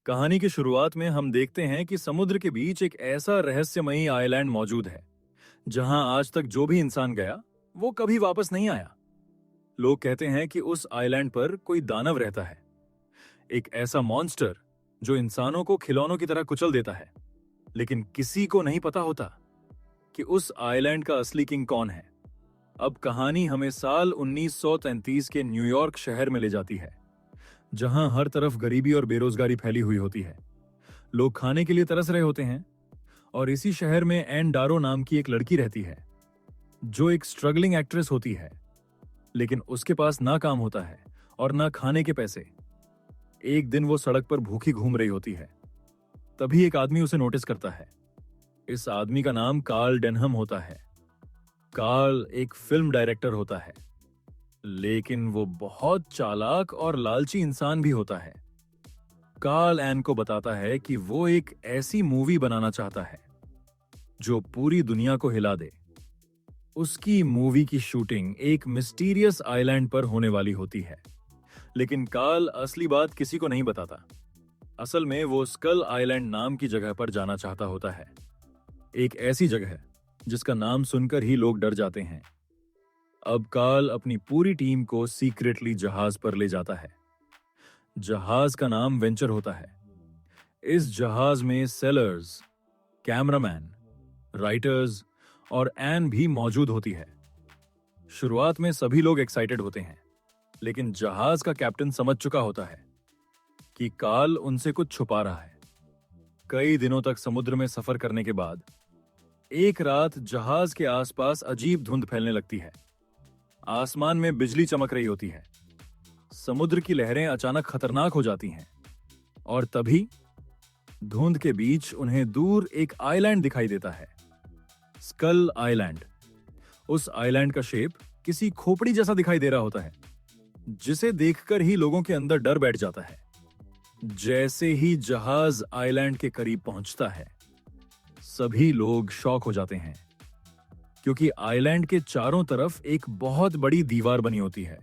कहानी की शुरुआत में हम देखते हैं कि समुद्र के बीच एक ऐसा रहस्यमयी आइलैंड मौजूद है जहां आज तक जो भी इंसान गया वो कभी वापस नहीं आया। लोग कहते हैं कि उस आइलैंड पर कोई दानव रहता है, एक ऐसा मॉन्स्टर जो इंसानों को खिलौनों की तरह कुचल देता है। लेकिन किसी को नहीं पता होता कि उस आइलैंड का असली किंग कौन है। अब कहानी हमें साल 1933 के न्यूयॉर्क शहर में ले जाती है, जहां हर तरफ गरीबी और बेरोजगारी फैली हुई होती है। लोग खाने के लिए तरस रहे होते हैं और इसी शहर में एन डारो नाम की एक लड़की रहती है जो एक स्ट्रगलिंग एक्ट्रेस होती है, लेकिन उसके पास ना काम होता है और ना खाने के पैसे। एक दिन वो सड़क पर भूखी घूम रही होती है, तभी एक आदमी उसे नोटिस करता है। इस आदमी का नाम कार्ल डेनहम होता है। कार्ल एक फिल्म डायरेक्टर होता है, लेकिन वो बहुत चालाक और लालची इंसान भी होता है। कार्ल एन को बताता है कि वो एक ऐसी मूवी बनाना चाहता है जो पूरी दुनिया को हिला दे। उसकी मूवी की शूटिंग एक मिस्टीरियस आइलैंड पर होने वाली होती है, लेकिन कार्ल असली बात किसी को नहीं बताता। असल में वो स्कल आइलैंड नाम की जगह पर जाना चाहता होता है, एक ऐसी जगह जिसका नाम सुनकर ही लोग डर जाते हैं। अब कार्ल अपनी पूरी टीम को सीक्रेटली जहाज पर ले जाता है। जहाज का नाम वेंचर होता है। इस जहाज में सेलर्स, कैमरामैन, राइटर्स और एन भी मौजूद होती है। शुरुआत में सभी लोग एक्साइटेड होते हैं, लेकिन जहाज का कैप्टन समझ चुका होता है कि कार्ल उनसे कुछ छुपा रहा है। कई दिनों तक समुद्र में सफर करने के बाद एक रात जहाज के आसपास अजीब धुंध फैलने लगती है। आसमान में बिजली चमक रही होती है। समुद्र की लहरें अचानक खतरनाक हो जाती हैं और तभी धुंध के बीच उन्हें दूर एक आइलैंड दिखाई देता है, स्कल आइलैंड। उस आइलैंड का शेप किसी खोपड़ी जैसा दिखाई दे रहा होता है, जिसे देखकर ही लोगों के अंदर डर बैठ जाता है। जैसे ही जहाज आइलैंड के करीब पहुंचता है, सभी लोग शॉक हो जाते हैं, क्योंकि आइलैंड के चारों तरफ एक बहुत बड़ी दीवार बनी होती है।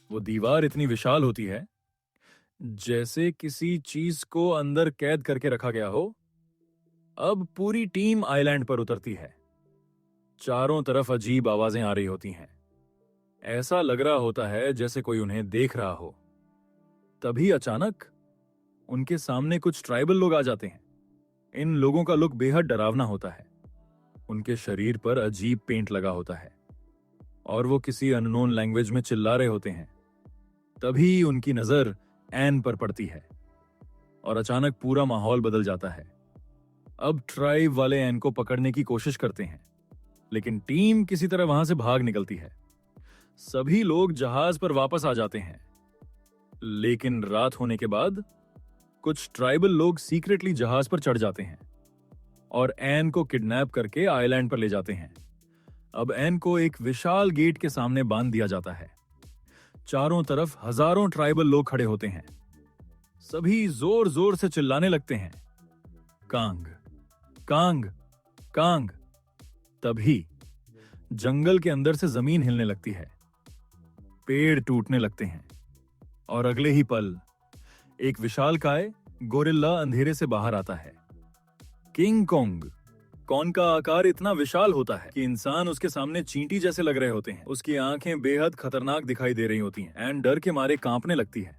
वो दीवार इतनी विशाल होती है जैसे किसी चीज को अंदर कैद करके रखा गया हो। अब पूरी टीम आइलैंड पर उतरती है। चारों तरफ अजीब आवाजें आ रही होती हैं। ऐसा लग रहा होता है जैसे कोई उन्हें देख रहा हो। तभी अचानक उनके सामने कुछ ट्राइबल लोग आ जाते हैं। इन लोगों का लुक बेहद डरावना होता है। उनके शरीर पर अजीब पेंट लगा होता है और वो किसी अननोन लैंग्वेज में चिल्ला रहे होते हैं। तभी उनकी नजर एन पर पड़ती है और अचानक पूरा माहौल बदल जाता है। अब ट्राइब वाले एन को पकड़ने की कोशिश करते हैं, लेकिन टीम किसी तरह वहां से भाग निकलती है। सभी लोग जहाज पर वापस आ जाते हैं, लेकिन रात होने के बाद कुछ ट्राइबल लोग सीक्रेटली जहाज पर चढ़ जाते हैं और एन को किडनैप करके आइलैंड पर ले जाते हैं। अब एन को एक विशाल गेट के सामने बांध दिया जाता है। चारों तरफ हजारों ट्राइबल लोग खड़े होते हैं। सभी जोर जोर से चिल्लाने लगते हैं, कांग, कांग, कांग। तभी जंगल के अंदर से जमीन हिलने लगती है, पेड़ टूटने लगते हैं और अगले ही पल एक विशालकाय गोरिल्ला अंधेरे से बाहर आता है। King Kong. कॉन का आकार इतना विशाल होता है कि इंसान उसके सामने चींटी जैसे लग रहे होते हैं। उसकी आंखें बेहद खतरनाक दिखाई दे रही होती हैं। एंड डर के मारे कांपने लगती है,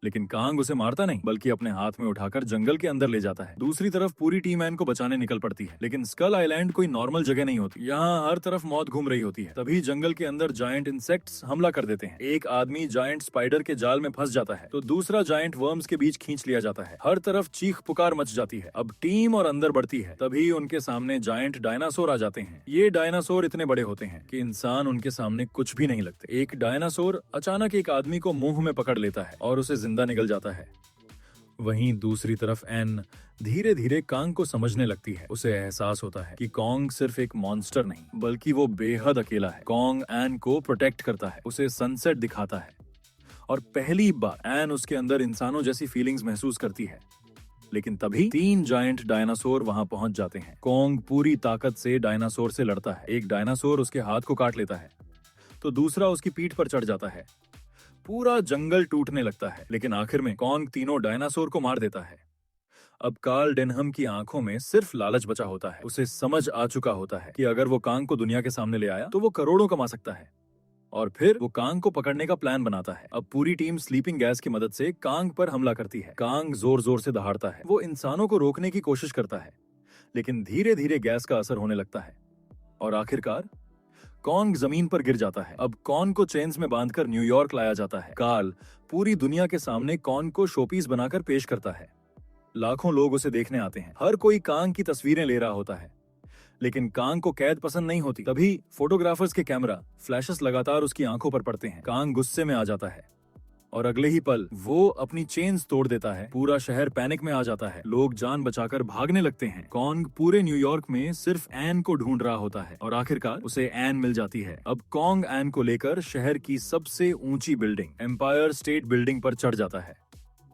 लेकिन कांग उसे मारता नहीं, बल्कि अपने हाथ में उठाकर जंगल के अंदर ले जाता है। दूसरी तरफ पूरी टीम एन को बचाने निकल पड़ती है, लेकिन स्कल आइलैंड कोई नॉर्मल जगह नहीं होती। यहाँ हर तरफ मौत घूम रही होती है। तभी जंगल के अंदर जायंट इंसेक्ट्स हमला कर देते हैं। एक आदमी जायंट स्पाइडर के जाल में फंस जाता है, तो दूसरा जायंट वर्म्स के बीच खींच लिया जाता है। हर तरफ चीख पुकार मच जाती है। अब टीम और अंदर बढ़ती है। तभी उनके सामने जायंट डायनासोर आ जाते हैं। ये डायनासोर इतने बड़े होते हैं कि इंसान उनके सामने कुछ भी नहीं लगते। एक डायनासोर अचानक एक आदमी को मुंह में पकड़ लेता है और उसे जिंदा निकल जाता है। वहीं दूसरी तरफ एन धीरे धीरे कांग को समझने लगती है। उसे एहसास होता है कि कॉन्ग सिर्फ एक मॉन्स्टर नहीं, बल्कि वो बेहद अकेला है। कॉन्ग एन को प्रोटेक्ट करता है, उसे सनसेट दिखाता है और पहली बार एन उसके अंदर इंसानों जैसी फीलिंग्स महसूस करती है। लेकिन तभी 3 जायंट डायनासोर वहां पहुंच जाते हैं। कॉन्ग पूरी ताकत से डायनासोर से लड़ता है। एक डायनासोर उसके हाथ को काट लेता है, तो दूसरा उसकी पीठ पर चढ़ जाता है। पूरा जंगल टूटने लगता है, लेकिन आखिर में कॉन्ग तीनों डायनासोर को मार देता है। अब कार्ल डेनहम की आंखों में सिर्फ लालच बचा होता है। उसे समझ आ चुका होता है कि अगर वो कांग को दुनिया के सामने ले आया तो वो करोड़ों कमा सकता है। और फिर वो कांग को पकड़ने का प्लान बनाता है। अब पूरी टीम स्लीपिंग गैस की मदद से कांग पर हमला करती है। कांग जोर जोर से दहाड़ता है। वो इंसानों को रोकने की कोशिश करता है, लेकिन धीरे धीरे गैस का असर होने लगता है और आखिरकार कॉन्ग जमीन पर गिर जाता है। अब कॉन को चेन्स में बांधकर न्यूयॉर्क लाया जाता है। कार्ल पूरी दुनिया के सामने कॉन को शोपीस बनाकर पेश करता है। लाखों लोग उसे देखने आते हैं। हर कोई कांग की तस्वीरें ले रहा होता है, लेकिन कांग को कैद पसंद नहीं होती। तभी फोटोग्राफर्स के कैमरा फ्लैशेस लगातार उसकी आंखों पर पड़ते हैं। कांग गुस्से में आ जाता है और अगले ही पल वो अपनी चेन्स तोड़ देता है। पूरा शहर पैनिक में आ जाता है। लोग जान बचाकर भागने लगते हैं। कॉन्ग पूरे न्यूयॉर्क में सिर्फ एन को ढूंढ रहा होता है और आखिरकार उसे एन मिल जाती है। अब कॉन्ग एन को लेकर शहर की सबसे ऊंची बिल्डिंग एम्पायर स्टेट बिल्डिंग पर चढ़ जाता है।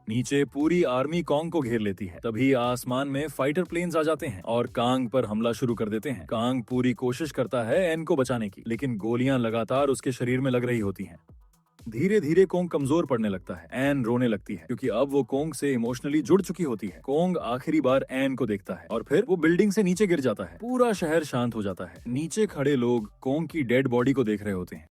नीचे पूरी आर्मी कॉन्ग को घेर लेती है। तभी आसमान में फाइटर प्लेन्स आ जाते हैं और कांग पर हमला शुरू कर देते हैं। कांग पूरी कोशिश करता है एन को बचाने की, लेकिन गोलियां लगातार उसके शरीर में लग रही होती हैं। धीरे धीरे कोंग कमजोर पड़ने लगता है। एन रोने लगती है क्योंकि अब वो कोंग से इमोशनली जुड़ चुकी होती है। कोंग आखिरी बार एन को देखता है और फिर वो बिल्डिंग से नीचे गिर जाता है। पूरा शहर शांत हो जाता है। नीचे खड़े लोग कोंग की डेड बॉडी को देख रहे होते हैं।